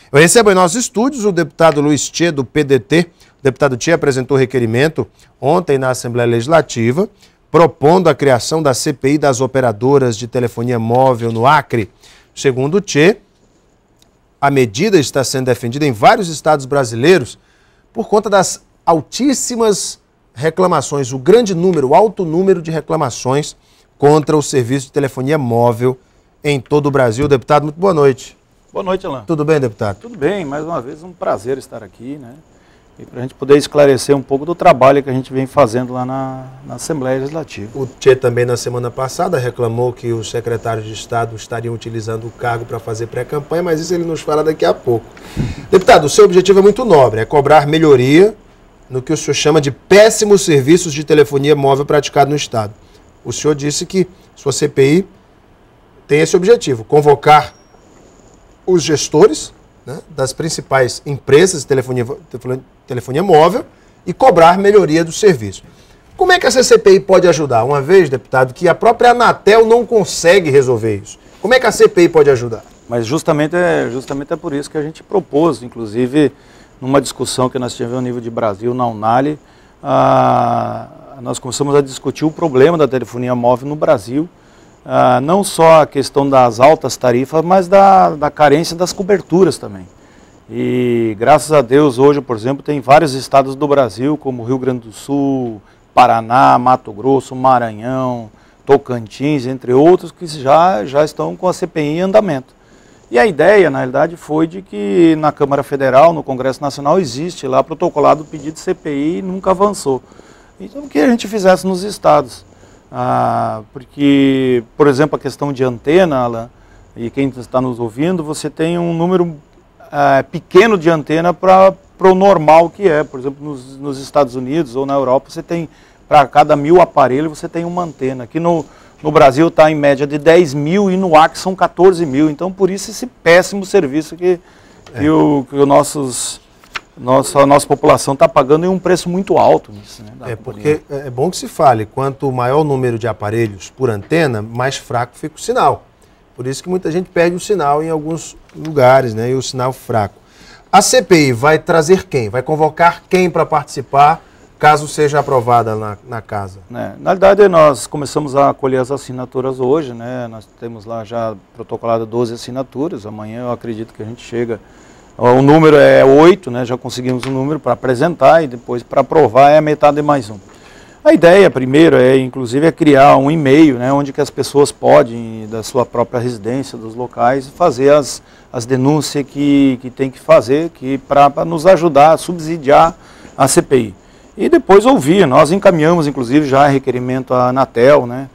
Eu recebo em nossos estúdios o deputado Luiz Tchê, do PDT. O deputado Tchê apresentou requerimento ontem na Assembleia Legislativa, propondo a criação da CPI das operadoras de telefonia móvel no Acre. Segundo o Tchê, a medida está sendo defendida em vários estados brasileiros por conta das altíssimas reclamações, o grande número, o alto número de reclamações contra o serviço de telefonia móvel em todo o Brasil. Deputado, muito boa noite. Boa noite, Alain. Tudo bem, deputado? Tudo bem, mais uma vez um prazer estar aqui, né? E para a gente poder esclarecer um pouco do trabalho que a gente vem fazendo lá na Assembleia Legislativa. O Tchê também na semana passada reclamou que os secretários de Estado estariam utilizando o cargo para fazer pré-campanha, mas isso ele nos fala daqui a pouco. Deputado, o seu objetivo é muito nobre, é cobrar melhoria no que o senhor chama de péssimos serviços de telefonia móvel praticado no Estado. O senhor disse que sua CPI tem esse objetivo, convocar os gestores, né, das principais empresas de telefonia móvel e cobrar melhoria do serviço. Como é que essa CPI pode ajudar? Uma vez, deputado, que a própria Anatel não consegue resolver isso. Como é que a CPI pode ajudar? Mas justamente é por isso que a gente propôs, inclusive, numa discussão que nós tivemos a nível de Brasil, na Unali, nós começamos a discutir o problema da telefonia móvel no Brasil, não só a questão das altas tarifas, mas da carência das coberturas também. E graças a Deus hoje, por exemplo, tem vários estados do Brasil, como Rio Grande do Sul, Paraná, Mato Grosso, Maranhão, Tocantins, entre outros, que já estão com a CPI em andamento. E a ideia, na realidade, foi de que na Câmara Federal, no Congresso Nacional, existe lá protocolado o pedido de CPI e nunca avançou. Então, o que a gente fizesse nos estados? Porque, por exemplo, a questão de antena, Alan, e quem está nos ouvindo, você tem um número pequeno de antena para o normal que é. Por exemplo, nos Estados Unidos ou na Europa, você tem, para cada 1000 aparelhos, você tem uma antena. Aqui no Brasil está em média de 10 mil e no Acre são 14 mil. Então, por isso, esse péssimo serviço que a nossa população está pagando em um preço muito alto nisso, né, porque é bom que se fale, quanto maior o número de aparelhos por antena, mais fraco fica o sinal. Por isso que muita gente perde o sinal em alguns lugares, né, e o sinal fraco. A CPI vai trazer quem? Vai convocar quem para participar, caso seja aprovada na casa? Na realidade, nós começamos a colher as assinaturas hoje, né, nós temos lá já protocolado 12 assinaturas, amanhã eu acredito que a gente chega. O número é 8, né, já conseguimos um número para apresentar e depois para aprovar é a metade de mais um. A ideia, primeiro, inclusive, é criar um e-mail, né, onde que as pessoas podem, da sua própria residência, dos locais, fazer as denúncias que tem que fazer para nos ajudar a subsidiar a CPI. E depois ouvir, nós encaminhamos, inclusive, já requerimento à Anatel, né,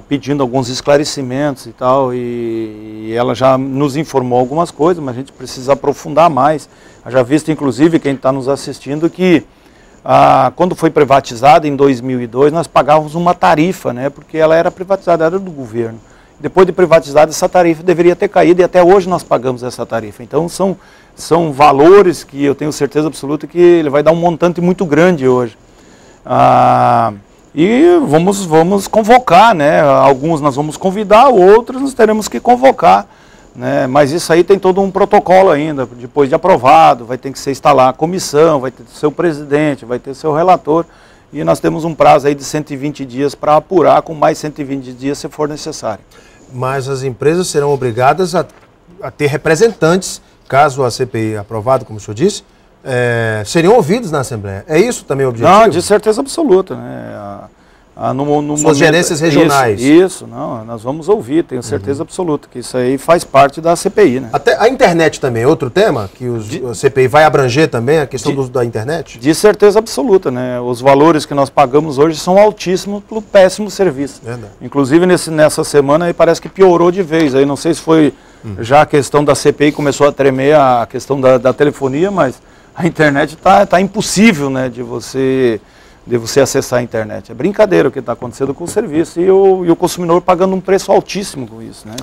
pedindo alguns esclarecimentos e tal, e ela já nos informou algumas coisas, mas a gente precisa aprofundar mais. Já visto, inclusive, quem está nos assistindo, que quando foi privatizada em 2002, nós pagávamos uma tarifa, né, porque ela era privatizada, era do governo. Depois de privatizada, essa tarifa deveria ter caído e até hoje nós pagamos essa tarifa. Então, são valores que eu tenho certeza absoluta que ele vai dar um montante muito grande hoje. E vamos convocar, né? Alguns nós vamos convidar, outros nós teremos que convocar, né? Mas isso aí tem todo um protocolo ainda, depois de aprovado, vai ter que ser instalar a comissão, vai ter seu presidente, vai ter seu relator, e nós temos um prazo aí de 120 dias para apurar, com mais 120 dias se for necessário. Mas as empresas serão obrigadas a ter representantes, caso a CPI aprovado, como o senhor disse, seriam ouvidos na Assembleia. É isso também o objetivo? Não, de certeza absoluta, né? Suas gerências regionais. Isso, nós vamos ouvir, tenho certeza absoluta, que isso aí faz parte da CPI, né? Até a internet também é outro tema, que a CPI vai abranger também, a questão do uso da internet? De certeza absoluta, né? Os valores que nós pagamos hoje são altíssimos pelo péssimo serviço. Verdade. Inclusive nessa semana aí parece que piorou de vez, aí não sei se foi já a questão da CPI, começou a tremer a questão da telefonia, mas a internet tá impossível, né, de você acessar a internet. É brincadeira o que está acontecendo com o serviço e o consumidor pagando um preço altíssimo com isso, né?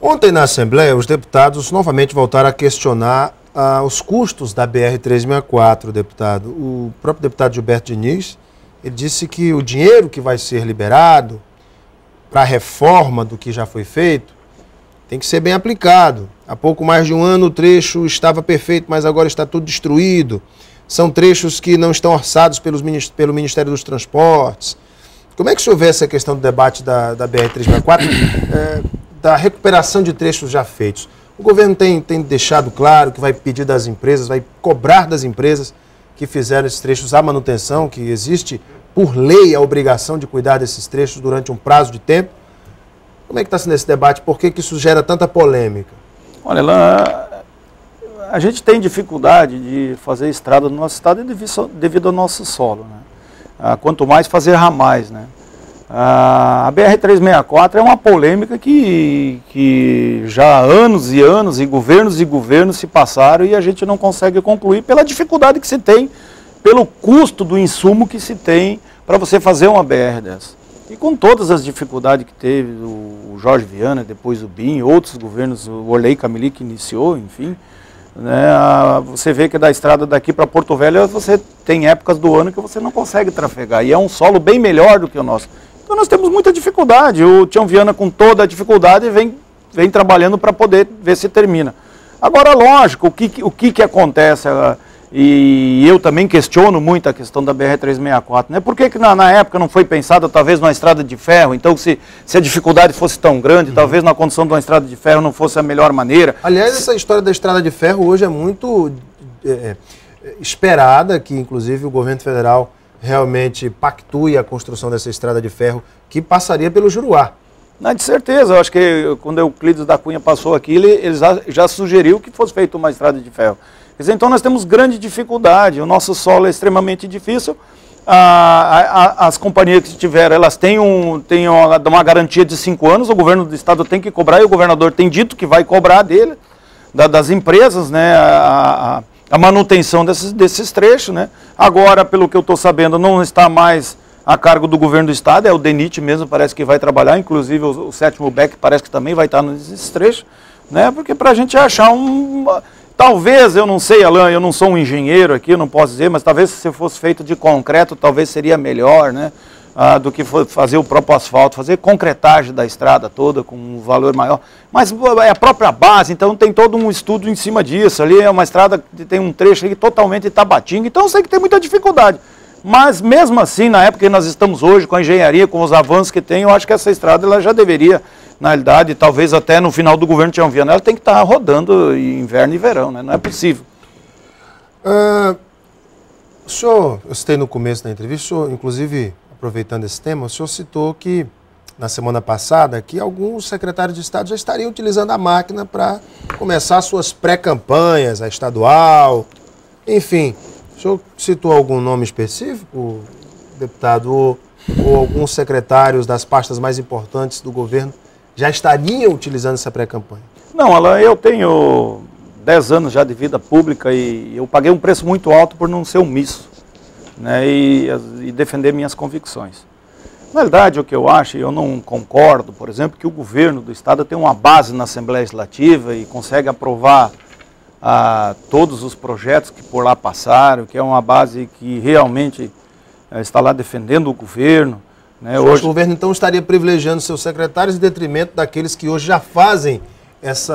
Ontem na Assembleia, os deputados novamente voltaram a questionar os custos da BR-364, deputado. O próprio deputado Gilberto Diniz, ele disse que o dinheiro que vai ser liberado para a reforma do que já foi feito tem que ser bem aplicado. Há pouco mais de um ano o trecho estava perfeito, mas agora está tudo destruído. São trechos que não estão orçados pelo Ministério dos Transportes. Como é que o senhor vê essa questão do debate da BR-364, da recuperação de trechos já feitos? O governo tem deixado claro que vai pedir das empresas, vai cobrar das empresas que fizeram esses trechos a manutenção, que existe por lei a obrigação de cuidar desses trechos durante um prazo de tempo. Como é que está sendo esse debate? Por que isso gera tanta polêmica? Olha, a gente tem dificuldade de fazer estrada no nosso estado devido ao nosso solo, né? Quanto mais fazer ramais, né? A BR-364 é uma polêmica que já há anos e anos e governos se passaram e a gente não consegue concluir pela dificuldade que se tem, pelo custo do insumo que se tem para você fazer uma BR dessa. E com todas as dificuldades que teve o Jorge Viana, depois o BIM, outros governos, o Orley Camili que iniciou, enfim, né, você vê que da estrada daqui para Porto Velho você tem épocas do ano que você não consegue trafegar e é um solo bem melhor do que o nosso. Então nós temos muita dificuldade. O Tião Viana, com toda a dificuldade, vem trabalhando para poder ver se termina. Agora, lógico, o que acontece, e eu também questiono muito a questão da BR-364, né? Por que na época não foi pensada talvez numa estrada de ferro? Então, se a dificuldade fosse tão grande, talvez na condição de uma estrada de ferro não fosse a melhor maneira. Aliás, essa história da estrada de ferro hoje é muito esperada, que inclusive o governo federal realmente pactue a construção dessa estrada de ferro que passaria pelo Juruá. Não, de certeza, eu acho que quando o Euclides da Cunha passou aqui, ele já sugeriu que fosse feita uma estrada de ferro. Quer dizer, então nós temos grande dificuldade, o nosso solo é extremamente difícil, as companhias que tiveram, elas têm uma garantia de 5 anos, o governo do estado tem que cobrar e o governador tem dito que vai cobrar dele, das empresas, né, a manutenção desses trechos, né. Agora, pelo que eu estou sabendo, não está mais a cargo do governo do estado, é o DENIT mesmo, parece que vai trabalhar, inclusive o 7º BEC parece que também vai estar nesses trechos, né, porque para a gente achar talvez, eu não sei, Alain, eu não sou um engenheiro aqui, eu não posso dizer, mas talvez se fosse feito de concreto, talvez seria melhor, né, do que fazer o próprio asfalto, fazer concretagem da estrada toda com um valor maior. Mas é a própria base, então tem todo um estudo em cima disso. Ali é uma estrada que tem um trecho aí totalmente Itabatinga, então eu sei que tem muita dificuldade. Mas mesmo assim, na época que nós estamos hoje, com a engenharia, com os avanços que tem, eu acho que essa estrada ela já deveria, na realidade, talvez até no final do governo Tião Viana, ela tem que estar rodando inverno e verão, né? Não é possível. O senhor, eu citei no começo da entrevista, o senhor, inclusive, aproveitando esse tema, o senhor citou que, na semana passada, que alguns secretários de Estado já estariam utilizando a máquina para começar suas pré-campanhas, a estadual, enfim. O senhor citou algum nome específico, deputado, ou alguns secretários das pastas mais importantes do governo já estariam utilizando essa pré-campanha? Não, Alain, eu tenho 10 anos já de vida pública e eu paguei um preço muito alto por não ser omisso, né, e defender minhas convicções. Na verdade, o que eu acho, eu não concordo, por exemplo, que o governo do estado tem uma base na Assembleia Legislativa e consegue aprovar todos os projetos que por lá passaram, que é uma base que realmente está lá defendendo o governo. Né? Hoje o governo então estaria privilegiando seus secretários em detrimento daqueles que hoje já fazem esse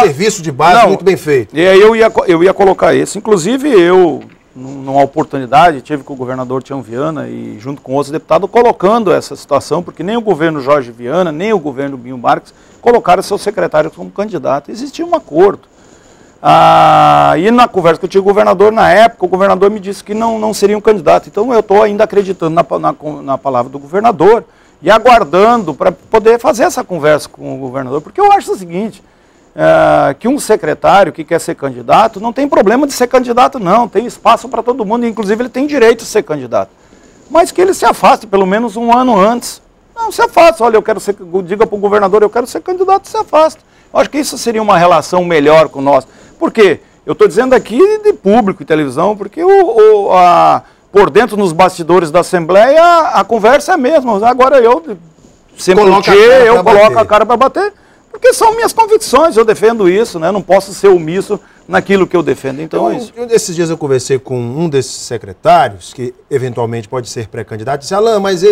serviço de base muito bem feito. E aí eu ia colocar isso. Inclusive eu, numa oportunidade, tive com o governador Tião Viana e junto com outros deputados colocando essa situação, porque nem o governo Jorge Viana, nem o governo Binho Marques colocaram seus secretários como candidato. Existia um acordo. E na conversa que eu tive com o governador, na época, o governador me disse que não seria um candidato. Então eu estou ainda acreditando na palavra do governador e aguardando para poder fazer essa conversa com o governador. Porque eu acho o seguinte, que um secretário que quer ser candidato, não tem problema de ser candidato não, tem espaço para todo mundo, inclusive ele tem direito de ser candidato. Mas que ele se afaste pelo menos um ano antes. Não, se afaste, olha, diga para o governador, eu quero ser candidato, se afaste. Eu acho que isso seria uma relação melhor com nós. Por quê? Eu estou dizendo aqui de público e televisão, porque por dentro, nos bastidores da Assembleia, a conversa é a mesma. Agora eu coloco a cara para bater, porque são minhas convicções, eu defendo isso, né? Não posso ser omisso naquilo que eu defendo. Então é isso. Esses dias eu conversei com um desses secretários, que eventualmente pode ser pré-candidato, e disse, Alain, mas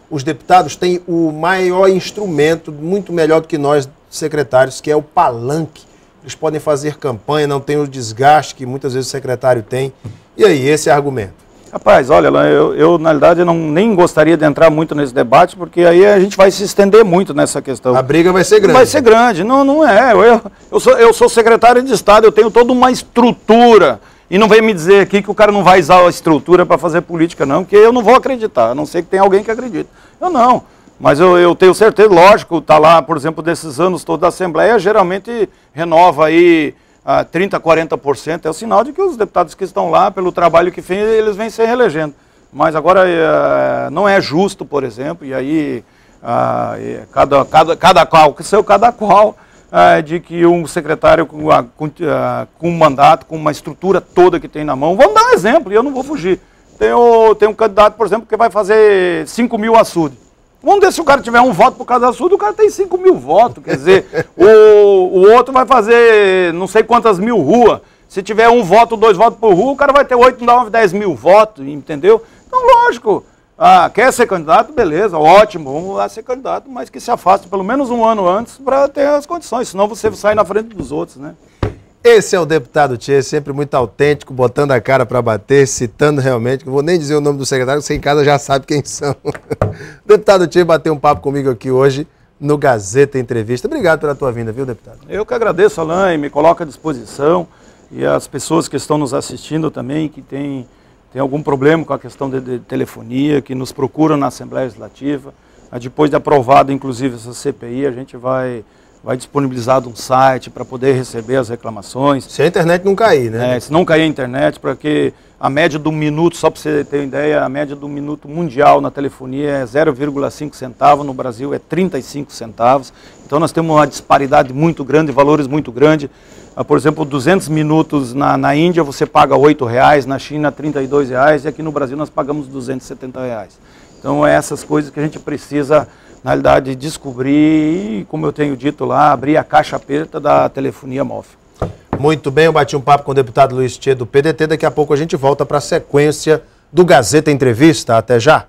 os deputados têm o maior instrumento, muito melhor do que nós, dos secretários, que é o palanque. Eles podem fazer campanha, não tem o desgaste que muitas vezes o secretário tem. E aí, esse é o argumento? Rapaz, olha, eu na realidade nem gostaria de entrar muito nesse debate, porque aí a gente vai se estender muito nessa questão. A briga vai ser grande. Vai ser grande. Não é. Eu sou secretário de Estado, eu tenho toda uma estrutura. E não vem me dizer aqui que o cara não vai usar a estrutura para fazer política, não, porque eu não vou acreditar, a não ser que tenha alguém que acredite. Eu não. Mas eu tenho certeza, lógico, tá lá, por exemplo, desses anos todos da Assembleia, geralmente renova aí 30%, 40%, é o sinal de que os deputados que estão lá, pelo trabalho que fez, eles vêm se reelegendo. Mas agora não é justo, por exemplo, e aí cada qual, de que um secretário com um mandato, com uma estrutura toda que tem na mão, vamos dar um exemplo, e eu não vou fugir. Tem um candidato, por exemplo, que vai fazer 5 mil açudes. Vamos ver se o cara tiver um voto por causa do açude, o cara tem 5 mil votos. Quer dizer, o outro vai fazer não sei quantas mil ruas. Se tiver um voto, 2 votos por rua, o cara vai ter 8, 9, 10 mil votos, entendeu? Então, lógico, quer ser candidato? Beleza, ótimo, vamos lá ser candidato, mas que se afaste pelo menos um ano antes para ter as condições, senão você sai na frente dos outros, né? Esse é o deputado Tchê, sempre muito autêntico, botando a cara para bater, citando realmente, que eu vou nem dizer o nome do secretário, você em casa já sabe quem são. O deputado Tchê bateu um papo comigo aqui hoje no Gazeta Entrevista. Obrigado pela tua vinda, viu, deputado? Eu que agradeço, Alain, me coloco à disposição, e as pessoas que estão nos assistindo também, que tem algum problema com a questão de telefonia, que nos procuram na Assembleia Legislativa. Depois de aprovado, inclusive, essa CPI, a gente vai disponibilizar um site para poder receber as reclamações. Se a internet não cair, né? Se não cair a internet, porque a média do minuto, só para você ter uma ideia, a média do minuto mundial na telefonia é 0,5 centavo, no Brasil é 35 centavos. Então nós temos uma disparidade muito grande, valores muito grandes. Por exemplo, 200 minutos na Índia você paga R$8, na China R$32, e aqui no Brasil nós pagamos R$270. Então é essas coisas que a gente precisa, na realidade, descobrir e, como eu tenho dito lá, abrir a caixa preta da telefonia móvel. Muito bem, eu bati um papo com o deputado Luiz Tchê do PDT, daqui a pouco a gente volta para a sequência do Gazeta Entrevista. Até já!